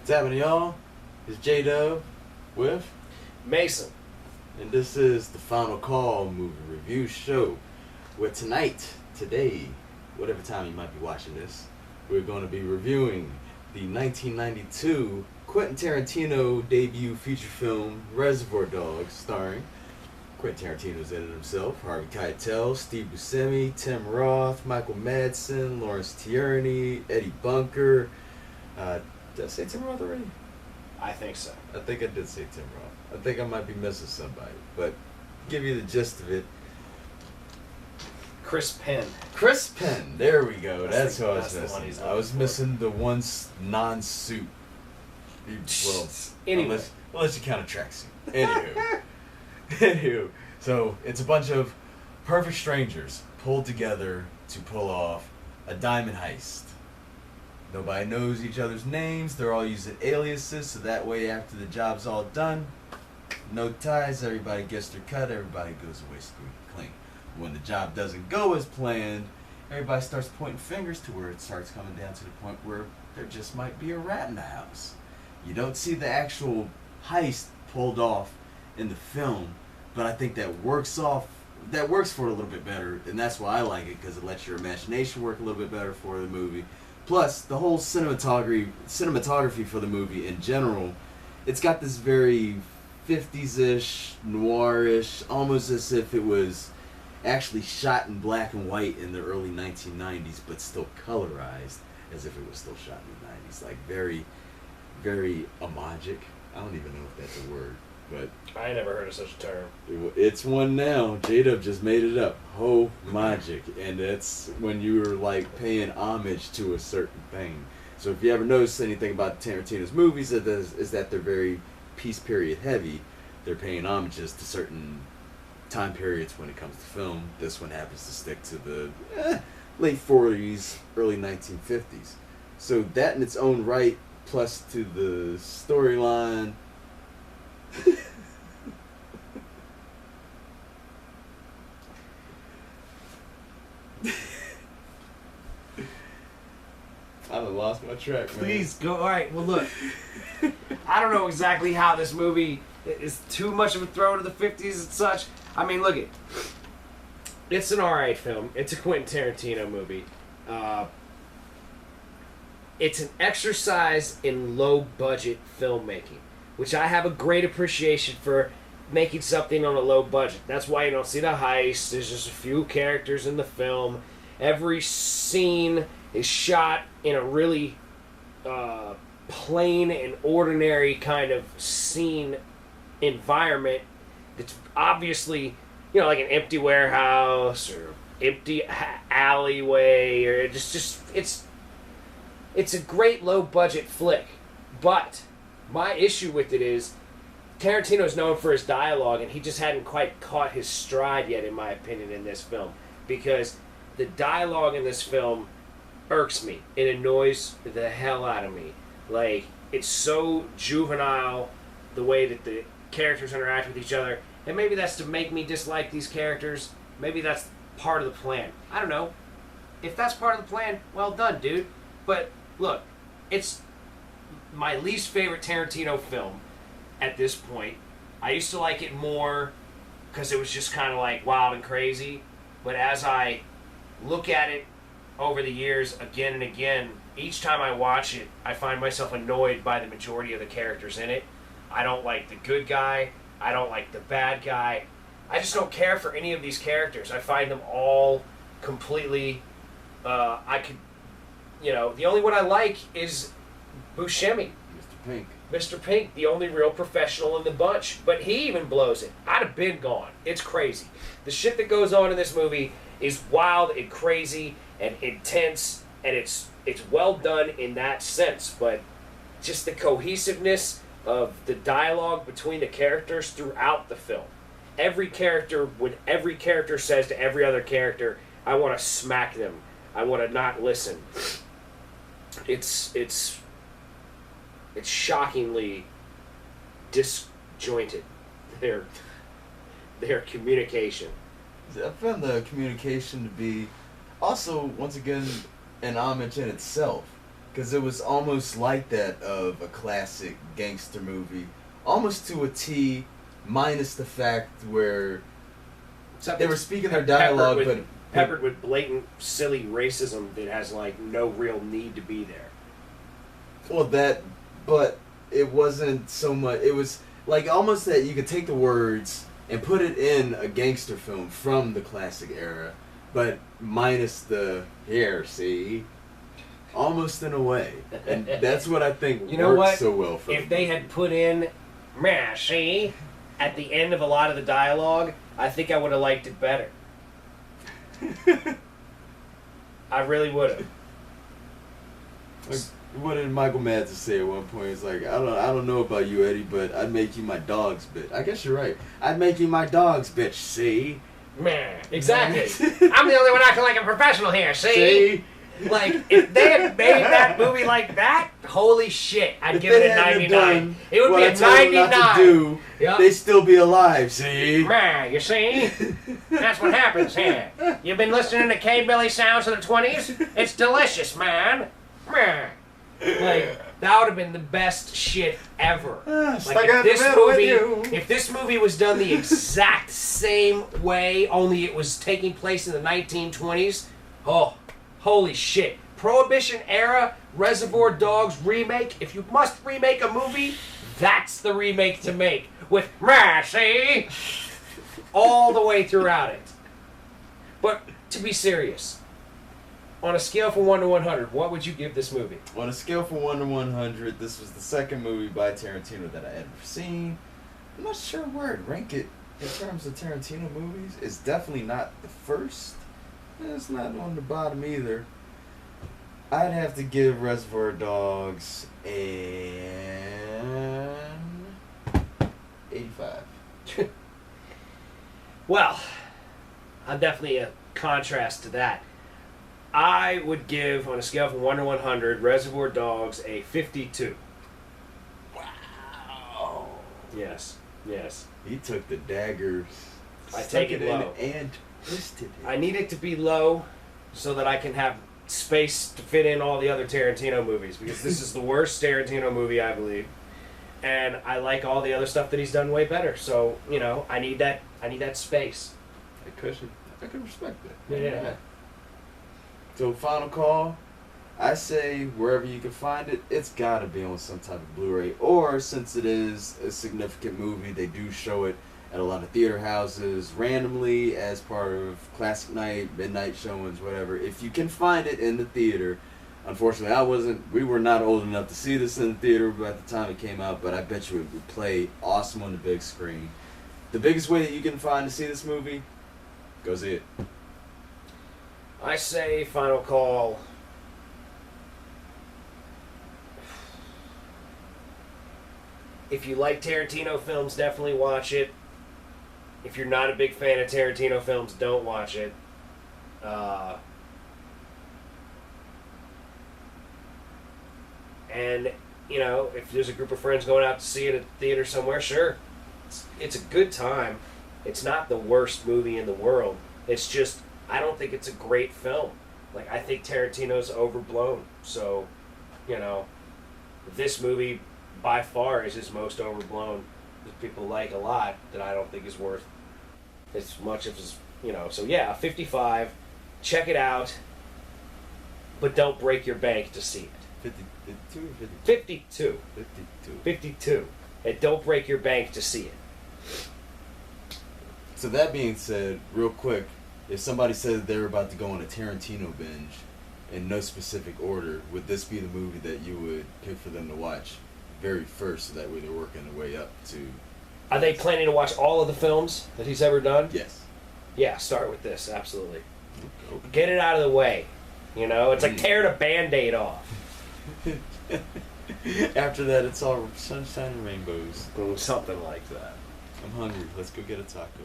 What's happening, y'all? It's J-Dub with Mason. and this is the Final Call movie review show. Where today, whatever time you might be watching this, we're going to be reviewing the 1992 Quentin Tarantino debut feature film Reservoir Dogs, starring Quentin Tarantino's in it himself, Harvey Keitel, Steve Buscemi, Tim Roth, Michael Madsen, Lawrence Tierney, Eddie Bunker. Did I say Tim Roth already? I think so. I think I did say Tim Roth. I think I might be missing somebody, but give you the gist of it. Chris Penn. Chris Penn, there we go. That's who I was that's the one he's missing. I was looking for. missing the one non-suit. Well, Anyway. unless you count a tracksuit. Anywho, so it's a bunch of perfect strangers pulled together to pull off a diamond heist. Nobody knows each other's names. They're all using aliases, so that way after the job's all done, no ties, everybody gets their cut, everybody goes away squeaky clean. When the job doesn't go as planned, everybody starts pointing fingers to where it starts coming down to the point where there just might be a rat in the house. You don't see the actual heist pulled off in the film, but I think that works for it a little bit better, and that's why I like it, because it lets your imagination work a little bit better for the movie. Plus, the whole cinematography for the movie in general, it's got this very 50s-ish, noir-ish, almost as if it was actually shot in black and white in the early 1990s, but still colorized as if it was still shot in the 90s. Like, very, very imagic. I don't even know if that's a word, but I never heard of such a term. it's one now. J-Dub just made it up. Ho magic. And that's when you're like paying homage to a certain thing. So if you ever notice anything about Tarantino's movies, is that they're very piece period heavy. They're paying homages to certain time periods when it comes to film. This one happens to stick to the late 40s, early 1950s. So that in its own right, plus to the storyline. I done lost my track, man. Please go. All right. Well, look. I don't know exactly how this movie is too much of a throw to the 50s and such. I mean, look it. It's an alright film. It's a Quentin Tarantino movie. It's an exercise in low-budget filmmaking, which I have a great appreciation for, making something on a low budget. That's why you don't see the heist. There's just a few characters in the film. Every scene is shot in a really plain and ordinary kind of scene environment that's obviously, like an empty warehouse or empty alleyway, or it's a great low budget flick. But my issue with it is Tarantino's known for his dialogue, and he just hadn't quite caught his stride yet, in my opinion, in this film, because the dialogue in this film irks me. It annoys the hell out of me. Like, it's so juvenile, the way that the characters interact with each other, and maybe that's to make me dislike these characters. Maybe that's part of the plan. I don't know. If that's part of the plan, well done, dude. But look, it's my least favorite Tarantino film at this point. I used to like it more because it was just kind of like wild and crazy. But as I look at it over the years again and again, each time I watch it, I find myself annoyed by the majority of the characters in it. I don't like the good guy. I don't like the bad guy. I just don't care for any of these characters. I find them all completely... the only one I like is Buscemi. Mr. Pink. Mr. Pink, the only real professional in the bunch. But he even blows it. I'd have been gone. It's crazy. The shit that goes on in this movie is wild and crazy and intense, and it's well done in that sense. But just the cohesiveness of the dialogue between the characters throughout the film. When every character says to every other character, I want to smack them. I want to not listen. It's shockingly disjointed, their communication. I found the communication to be also, once again, an homage in itself. Because it was almost like that of a classic gangster movie. Almost to a T, minus the fact where they were speaking their dialogue, peppered with blatant, silly racism that has, like, no real need to be there. Well, but it wasn't so much. It was like almost that you could take the words and put it in a gangster film from the classic era, but minus the here, see? Almost in a way. And that's what I think works so well for if they had put in, see, at the end of a lot of the dialogue, I think I would have liked it better. I really would have. Like, what did Michael Madsen say at one point? It's like, I don't know about you, Eddie, but I'd make you my dog's bitch. I guess you're right. I'd make you my dog's bitch, see? Exactly. I'm the only one acting like a professional here, see? Like, if they had made that movie like that, holy shit, I'd give it a 99. It would be a 99. Yep. They'd still be alive, see? You see? That's what happens here. You've been listening to K-Billy sounds of the 20s? It's delicious, man. Like, that would have been the best shit ever. Like, if this movie was done the exact same way, only it was taking place in the 1920s, oh, holy shit. Prohibition era, Reservoir Dogs remake. If you must remake a movie, that's the remake to make. With see? All the way throughout it. But to be serious, on a scale from 1 to 100, what would you give this movie? On a scale from 1 to 100, this was the second movie by Tarantino that I had ever seen. I'm not sure where I'd rank it in terms of Tarantino movies. It's definitely not the first. It's not on the bottom either. I'd have to give Reservoir Dogs an 85. Well, I'm definitely a contrast to that. I would give, on a scale from 1 to 100, Reservoir Dogs a 52. Wow. Yes. He took the daggers. I take it low. And twisted it. I need it to be low so that I can have space to fit in all the other Tarantino movies, because this is the worst Tarantino movie, I believe. And I like all the other stuff that he's done way better. So, I need that space. I can respect that. Yeah. So, final call. I say wherever you can find it, it's got to be on some type of Blu-ray. Or, since it is a significant movie, they do show it at a lot of theater houses randomly as part of classic night, midnight showings, whatever. If you can find it in the theater, unfortunately we were not old enough to see this in the theater at the time it came out, but I bet you it would play awesome on the big screen. The biggest way that you can find to see this movie, go see it. I say final call. If you like Tarantino films, definitely watch it. If you're not a big fan of Tarantino films, don't watch it. And, if there's a group of friends going out to see it at the theater somewhere, sure. It's a good time. It's not the worst movie in the world. It's just, I don't think it's a great film. Like, I think Tarantino's overblown. So, this movie by far is his most overblown, that people like a lot, that I don't think is worth as much of his, So yeah, 55. Check it out, but don't break your bank to see it. 52. 52. And don't break your bank to see it. So that being said, real quick, if somebody said they were about to go on a Tarantino binge in no specific order, would this be the movie that you would pick for them to watch very first, so that way they're working their way up to... Are they planning to watch all of the films that he's ever done? Yes. Yeah, start with this, absolutely. Okay. Get it out of the way. It's like tear the Band-Aid off. After that, it's all sunshine and rainbows. Something like that. I'm hungry. Let's go get a taco.